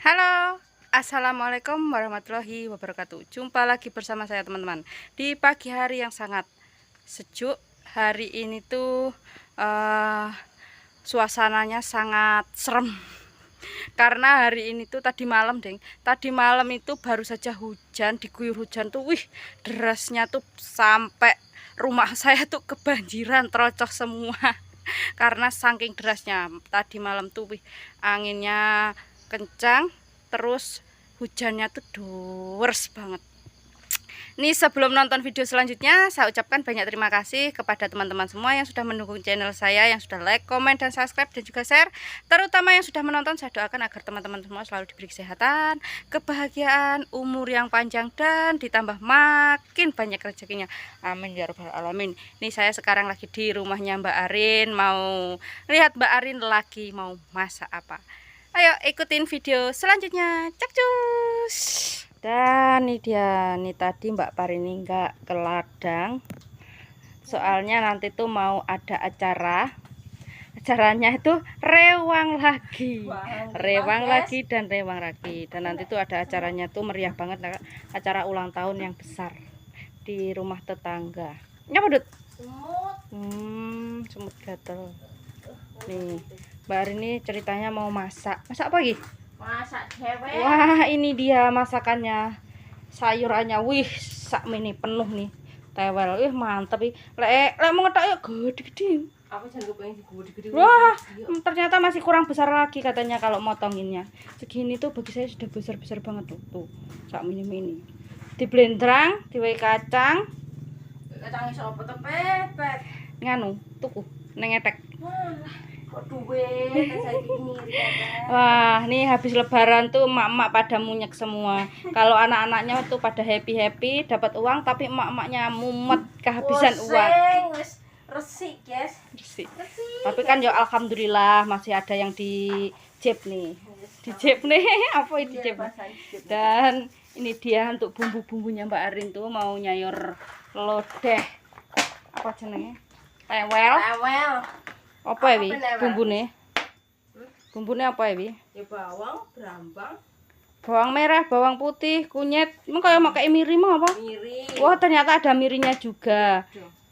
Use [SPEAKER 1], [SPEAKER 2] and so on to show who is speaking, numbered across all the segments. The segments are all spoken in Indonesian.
[SPEAKER 1] Halo, assalamualaikum warahmatullahi wabarakatuh. Jumpa lagi bersama saya teman-teman di pagi hari yang sangat sejuk. Hari ini tuh suasananya sangat serem karena hari ini tuh tadi malam tadi malam itu baru saja hujan, diguyur hujan tuh, wih derasnya tuh sampai rumah saya tuh kebanjiran, terocos semua karena saking derasnya tadi malam tuh, wih anginnya kencang, terus hujannya tuh dores banget. Nih sebelum nonton video selanjutnya, saya ucapkan banyak terima kasih kepada teman-teman semua yang sudah mendukung channel saya, yang sudah like, komen, dan subscribe, dan juga share. Terutama yang sudah menonton, saya doakan agar teman-teman semua selalu diberi kesehatan, kebahagiaan, umur yang panjang, dan ditambah makin banyak rezekinya. Amin ya rabbal alamin. Nih saya sekarang lagi di rumahnya Mbak Arin, mau lihat Mbak Arin lagi mau masak apa. Ayo ikutin video selanjutnya. Cakcus. Dan ini dia, nih tadi Mbak Parini nggak ke ladang. Soalnya nanti tuh mau ada acaranya itu rewang lagi. Rewang lagi dan rewang lagi. Dan nanti tuh ada acaranya tuh meriah banget, acara ulang tahun yang besar di rumah tetangga. Nyapa, Dut? Semut gatel. Nih Mbak Arini ceritanya mau masak apa lagi?
[SPEAKER 2] Masak cewek.
[SPEAKER 1] Wah ini dia masakannya, sayurannya, wih sak mini penuh nih, tewel, mantep nih. Lek mau ngetak ya gede-gede.
[SPEAKER 2] Aku jangan kepengen gede-gede.
[SPEAKER 1] Wah ternyata masih kurang besar lagi katanya kalau motonginnya. Segini tuh bagi saya sudah besar-besar banget tuh sak mini di blendrang, diwei kacang
[SPEAKER 2] Iso apa to pepet.
[SPEAKER 1] nganu tuku nengetek.
[SPEAKER 2] Wah,
[SPEAKER 1] Wah, nih habis lebaran tuh emak-emak pada munyek semua. Kalau anak-anaknya tuh pada happy-happy dapat uang, tapi emak-emaknya mumet kehabisan uang.
[SPEAKER 2] Resik, guys.
[SPEAKER 1] Resik. Tapi kan ya alhamdulillah masih ada yang di jeb nih. Di jeb nih, apa itu jeb? Dan ini dia untuk bumbu-bumbunya Mbak Arin tuh mau nyayur lodeh. Apa jenenge? Tewel. Apa ya, Wi? Bumbune? Bumbune apa ya, Wi?
[SPEAKER 2] Ya bawang, brambang,
[SPEAKER 1] Bawang merah, bawang putih, kunyit. Emang kayak pakai miri mah apa?
[SPEAKER 2] miri.
[SPEAKER 1] Wah, ternyata ada mirinya juga.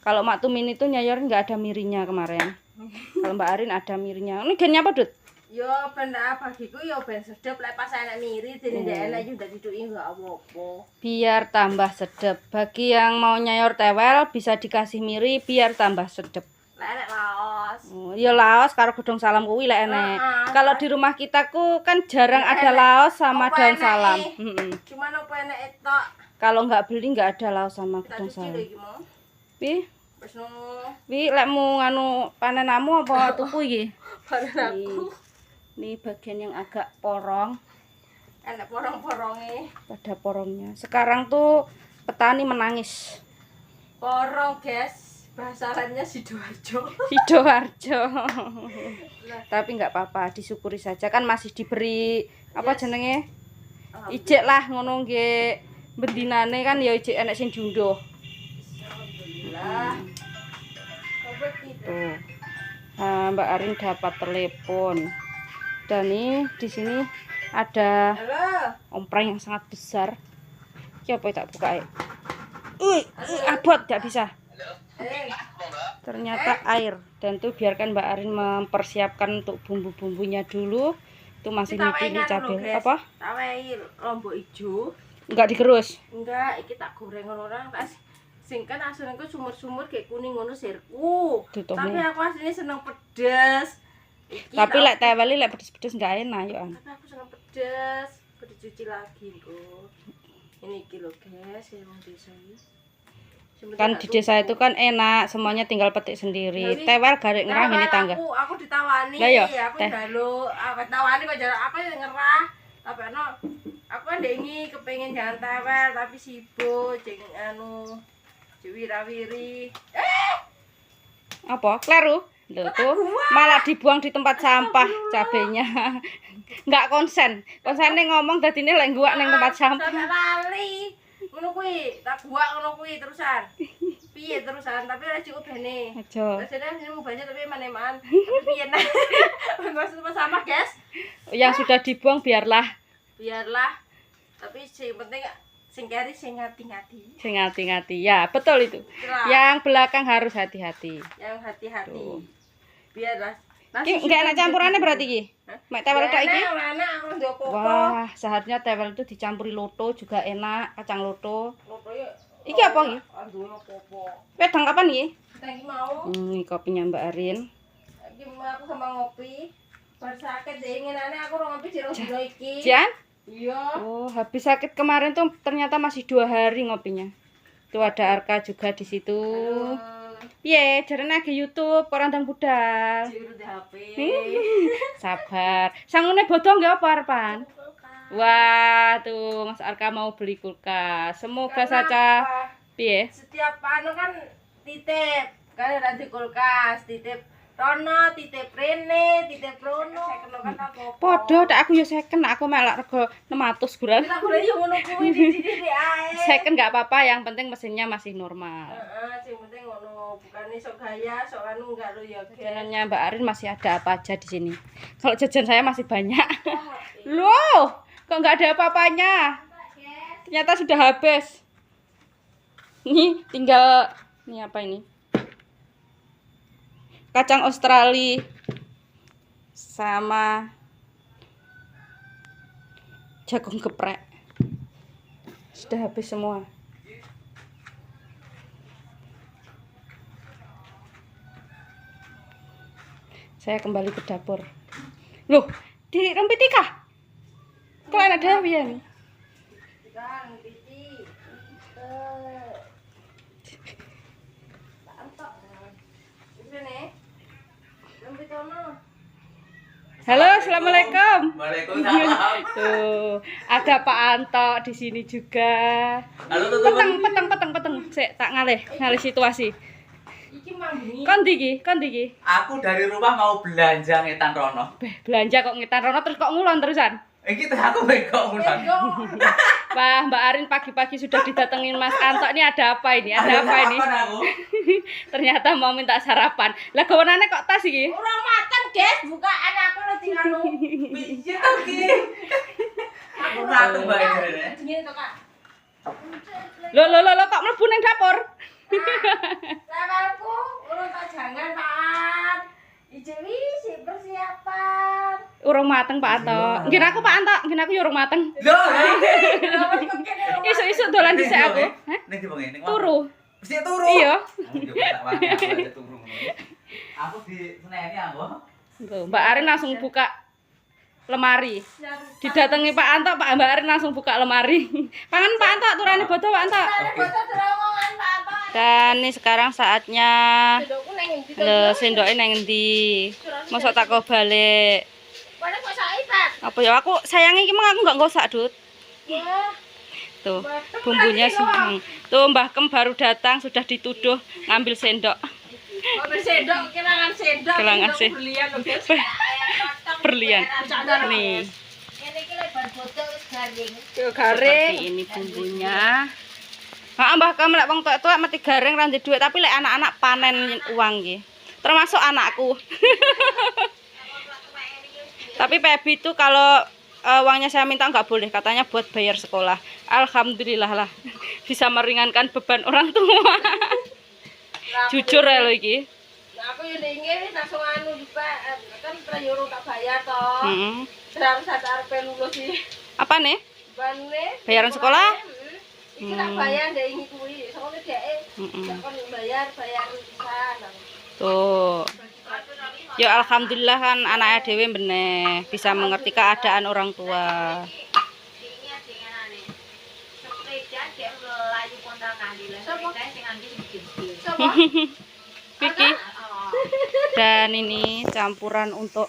[SPEAKER 1] Kalau Mak Tumin itu nyayor nggak ada mirinya kemarin. Kalau Mbak Arin ada mirinya. Ini gennya apa, Dut?
[SPEAKER 2] Yo ben bagiku yo ben sedep lek pas enak miri dene ndek enak yo ndak diduki enggak apa-apa.
[SPEAKER 1] Biar tambah sedep. Bagi yang mau nyayor tewel bisa dikasih miri biar tambah sedep.
[SPEAKER 2] Lek laos.
[SPEAKER 1] Oh, ya laos karo godong salam kuwi lek enek. Kalau di rumah kita kan jarang ada laos sama daun salam.
[SPEAKER 2] Cuman apa enek tok.
[SPEAKER 1] Kalau nggak beli nggak ada laos sama godong salam. Pi,
[SPEAKER 2] Wis no.
[SPEAKER 1] wi lek mau nganu panenamu apa tuku iki?
[SPEAKER 2] Panen aku.
[SPEAKER 1] Nih bagian yang agak porong.
[SPEAKER 2] Enek porong-poronge.
[SPEAKER 1] Pada porongnya. Sekarang tuh petani menangis.
[SPEAKER 2] Porong, guys. Bahasa lainnya Sidoarjo.
[SPEAKER 1] Sidoarjo. Tapi nggak apa-apa, disyukuri saja kan masih diberi apa jenenge? Ijek lah ngono nggih. Bendinane kan ya ijek enek sing diunduh.
[SPEAKER 2] Alhamdulillah.
[SPEAKER 1] Tuh. Nah, Mbak Arin dapat telepon. Dan nih di sini ada ompreng yang sangat besar. Coba tak buka ya. Abot nggak bisa. Ternyata air, dan tuh biarkan Mbak Arin mempersiapkan untuk bumbu-bumbunya dulu. Itu masih mipini cabai apa?
[SPEAKER 2] Tawei lombok ijo.
[SPEAKER 1] Enggak digerus.
[SPEAKER 2] Enggak, iki tak goreng ngono ora tas. Sing kan aslinya sumur-sumur kayak kuning ngono sirku. Tapi aku aslinya seneng pedes.
[SPEAKER 1] Tapi lek teweli lek pedes-pedes enggak enak yo.
[SPEAKER 2] Tapi aku seneng pedes. Kudu cuci lagi kok. Ini kilo guys, yang desa ini.
[SPEAKER 1] Kan di desa itu kan enak, semuanya tinggal petik sendiri. Tewel garek ngerah ini tangga.
[SPEAKER 2] Aku ditawani, aku njaluk, aku tawani kok jarak aku yang ngerah. Tapi aku kan dengi kepengen jangan tewel tapi sibuk jeng anu wirawiri.
[SPEAKER 1] Apa? Kleru? Loh tuh malah dibuang di tempat sampah cabenya. Enggak konsen. Konsennya ngomong dadine lek guak ning tempat sampah.
[SPEAKER 2] Lali. Ngono kuwi, tak guak ngono kuwi terusan. Piye terusan tapi ora cukup bene.
[SPEAKER 1] Aja.
[SPEAKER 2] Terus ini mau banyak tapi maneman. Piye nah. Maksud sampah, guys.
[SPEAKER 1] Yang sudah dibuang biarlah
[SPEAKER 2] biarlah, tapi sing penting sing keri sing ngati-ngati.
[SPEAKER 1] Sing hati-hati. Ya, betul itu.
[SPEAKER 2] Itulah.
[SPEAKER 1] Yang belakang harus hati-hati.
[SPEAKER 2] Yang hati-hati.
[SPEAKER 1] Tuh.
[SPEAKER 2] Biarlah.
[SPEAKER 1] Ki enggak enak campurannya berarti ki? Mek tewel tok iki?
[SPEAKER 2] Enak aku ndok apa.
[SPEAKER 1] Wah, seharusnya tewel itu dicampuri loto juga enak, kacang loto.
[SPEAKER 2] Lotoke.
[SPEAKER 1] Iki apa iki?
[SPEAKER 2] Aduh apa-apa.
[SPEAKER 1] Wedang kapan iki?
[SPEAKER 2] Iki mau.
[SPEAKER 1] Ini kopinya Mbak Arin.
[SPEAKER 2] Iki aku sama ngopi. Bar sakit dinginane aku ora ngopi jero dino iki.
[SPEAKER 1] Jan?
[SPEAKER 2] Iya.
[SPEAKER 1] Oh, habis sakit kemarin tuh ternyata masih 2 hari ngopinya. Tuh ada Arka juga di situ. Piye, jarene ke YouTube orang dan budal.
[SPEAKER 2] Ciru di HP.
[SPEAKER 1] Sabar. Sangune bodong nggak apa arepan? Wah, tuh Mas Arka mau beli kulkas. Semoga saja piye?
[SPEAKER 2] Setiap anu kan titip. Kan ada di kulkas, titip Rono, titip Rene, titip Rono. Kan apa?
[SPEAKER 1] Podo, tak aku ya second, aku melak rego 600 bulan.
[SPEAKER 2] Kita boleh yo ngono kuwi di ae.
[SPEAKER 1] Second nggak apa-apa, yang penting mesinnya masih normal.
[SPEAKER 2] Heeh, sing penting ngono, bukan sok gaya, sok anu enggak lo ya.
[SPEAKER 1] Jajanannya Mbak Arin masih ada apa aja di sini. Kalau jajan saya masih banyak. Loh, kok nggak ada apa-apanya? Ternyata sudah habis. Nih, tinggal ini apa ini? Kacang Australia sama jagung geprek. Sudah habis semua. Saya kembali ke dapur. Loh, di rempiti kah? Kok ada ya nih?
[SPEAKER 2] Kan titi. Antok. Ini. Lembitono.
[SPEAKER 1] Halo, assalamualaikum.
[SPEAKER 3] Waalaikumsalam.
[SPEAKER 1] Tuh, ada Pak Anto di sini juga.
[SPEAKER 3] Halo teman-teman.
[SPEAKER 1] Peteng. Sik, tak ngalih situasi.
[SPEAKER 2] Iki mambungi.
[SPEAKER 1] Kon iki.
[SPEAKER 3] Aku dari rumah mau belanja ngetan Rono.
[SPEAKER 1] Beh, belanja kok ngitan rono terus kok ngulon terusan.
[SPEAKER 3] Iki teh aku bego ngulan.
[SPEAKER 1] Wah, Mbak Arin pagi-pagi sudah didatengin Mas Anto. Ini ada apa ini? Ada apa ini?
[SPEAKER 3] Aku?
[SPEAKER 1] Ternyata mau minta sarapan. Lah gawanane kok tas iki?
[SPEAKER 2] Ora mateng, Des. Bukaan aku lo tinggal lu.
[SPEAKER 3] Piye to ki? Aku ngatung bae jarene.
[SPEAKER 2] Dingin to, Kak.
[SPEAKER 1] Lo kok mlebu ning dapur?
[SPEAKER 2] Sabarku, urung tak jangan, Pak. Ijo wis persiapan.
[SPEAKER 1] Urung mateng Pak Anto. Nggih aku Pak Anto, nggih aku ya urung mateng.
[SPEAKER 3] Lho,
[SPEAKER 1] Isuk-isuk dolan dhisik aku. Hah?
[SPEAKER 3] ning di bengi ning.
[SPEAKER 1] Turu.
[SPEAKER 3] Mesti turu.
[SPEAKER 1] Iya.
[SPEAKER 3] Aku di seneni aku.
[SPEAKER 1] Tuh, Mbak Arin langsung buka lemari. Didatangi Pak Anto, Mbak Arin langsung buka lemari. Pangan Pak Anto, turane bodo Pak Anto. Dan ini sekarang saatnya sendoke nang endi? Mosok tak kok balik. Apa ya aku sayangi iki aku enggak ngosak, Dut. Tuh, bumbunya tuh Mbah Kem baru datang sudah dituduh ngambil sendok.
[SPEAKER 2] Kelangan sendok.
[SPEAKER 1] Kelangan sih.
[SPEAKER 2] Berlian lho, Des.
[SPEAKER 1] Berlian. Nih.
[SPEAKER 2] Ini iki lebar botol wis garing.
[SPEAKER 1] Seperti ini bumbunya. Heeh, Mbah Kem lek wong tuwek mati garing ra duit, tapi lek anak-anak panen uang nggih. Termasuk anakku. Tapi Pebi itu kalau uangnya saya minta nggak boleh, katanya buat bayar sekolah. Alhamdulillah lah, bisa meringankan beban orang tua. Jujur ya lo iki.
[SPEAKER 2] Nah, aku yo ndenge langsung anu juga kan trayuru tak bayar toh. Terus ada arep lulus sih.
[SPEAKER 1] Apa nih?
[SPEAKER 2] Bane
[SPEAKER 1] Bayaran sekolah?
[SPEAKER 2] Iki tak bayar ndek iki kuwi. Soale dhek kon bayar pisan.
[SPEAKER 1] Tuh. Ya alhamdulillah kan anaknya dewe bener bisa mengerti keadaan orang tua. Vicky. Dan ini campuran untuk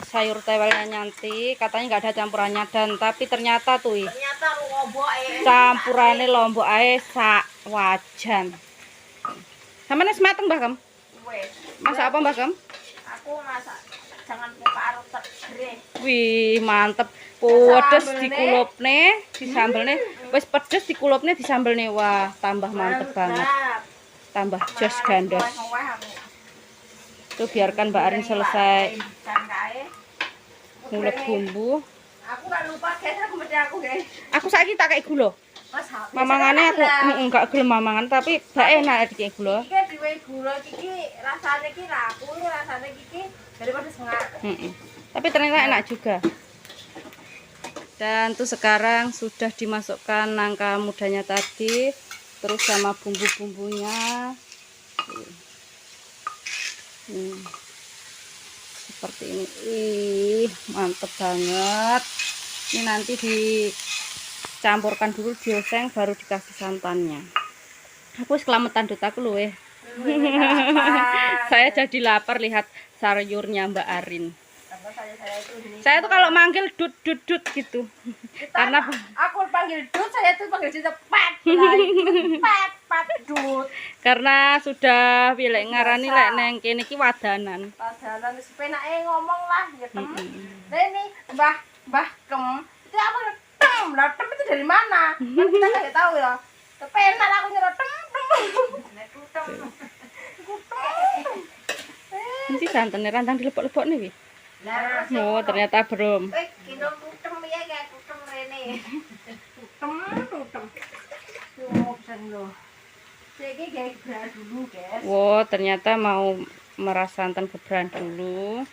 [SPEAKER 1] sayur tewelnya Nyanti, katanya nggak ada campurannya dan tapi ternyata tuh campurannya lombok ae sak wajan. Samane semateng Mbah Kem? Masak apa Mbah Kem?
[SPEAKER 2] Aku masak jangan parut tergre.
[SPEAKER 1] Wih, mantep. Pedes dikulupne, disambelne. Wis pedes dikulupne disambelne. Wah, tambah mantep banget. Tambah jos gandos. Tuh biarkan Mbak Arin selesai ngulek bumbu.
[SPEAKER 2] Aku gak lupa guys, aku mesti aku guys.
[SPEAKER 1] Aku saiki tak kayak gula.
[SPEAKER 2] Mas
[SPEAKER 1] Mamangane aku enggak gelem mamangan tapi gak enak iki gula.
[SPEAKER 2] Iki diwe gula iki rasane iki laku, rasane iki daripada sengak.
[SPEAKER 1] Tapi ternyata enak juga. Dan tuh sekarang sudah dimasukkan nangka mudanya tadi, terus sama bumbu-bumbunya. Seperti ini. Ih, mantep banget. Ini nanti dicampurkan dulu, dioseng, baru dikasih santannya. Aku selametan dut aku loh Saya jadi lapar lihat sayurnya Mbak Arin. Saya tuh kalau manggil dut gitu. Karena
[SPEAKER 2] aku panggil dut, saya tuh panggil cepat. Pat dut.
[SPEAKER 1] Karena sudah pilek ngarani lek neng kene iki wadanan.
[SPEAKER 2] Wadanan wis penake ngomong lah ya tem. Nah ini Mbah Kem. Itu apa tem? Lah tem itu dari mana? Kan kita enggak tahu ya. Kepenak aku nyerot tem.
[SPEAKER 1] Ini santannya rantang dilepok-lepok nih. Oh, ternyata belum.
[SPEAKER 2] Gendong kutem ya kayak kutem rene. Kutem. Jadi kayak gerak dulu, guys.
[SPEAKER 1] Wow, ternyata mau meras santan gebran dulu.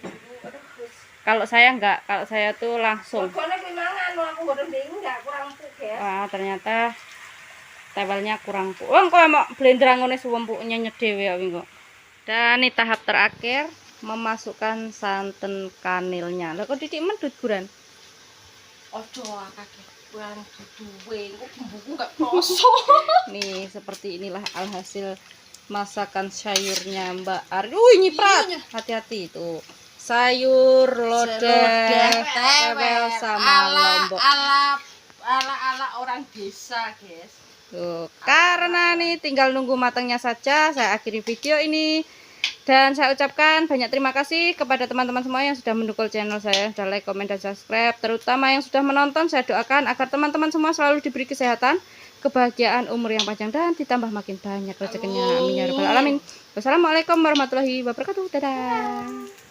[SPEAKER 1] Kalau saya enggak, kalau saya tuh langsung.
[SPEAKER 2] Pokoknya pimangan, aku goreng dingin enggak kurang empuk, guys.
[SPEAKER 1] Wah, ternyata tewelnya kurang empuk. Wong kok mau blenderang ngene suwempuknya nyedewe ya kok. Dan ini tahap terakhir memasukkan santan kanilnya. Lah kok titik mendut guran?
[SPEAKER 2] Ojo akeh kurang duwe, kok bumbuku enggak kroso.
[SPEAKER 1] Nih, seperti inilah alhasil masakan sayurnya Mbak Ari. Nyiprat. Hati-hati itu. Sayur lodeh, tewel sama lombok.
[SPEAKER 2] Ala orang desa, guys.
[SPEAKER 1] Tuh, karena nih tinggal nunggu matangnya saja, saya akhiri video ini. Dan saya ucapkan banyak terima kasih kepada teman-teman semua yang sudah mendukung channel saya, sudah like, komen, dan subscribe. Terutama yang sudah menonton, saya doakan agar teman-teman semua selalu diberi kesehatan, kebahagiaan, umur yang panjang, dan ditambah makin banyak rezekinya. Amin ya rabbal alamin. Wassalamualaikum warahmatullahi wabarakatuh. Dadah.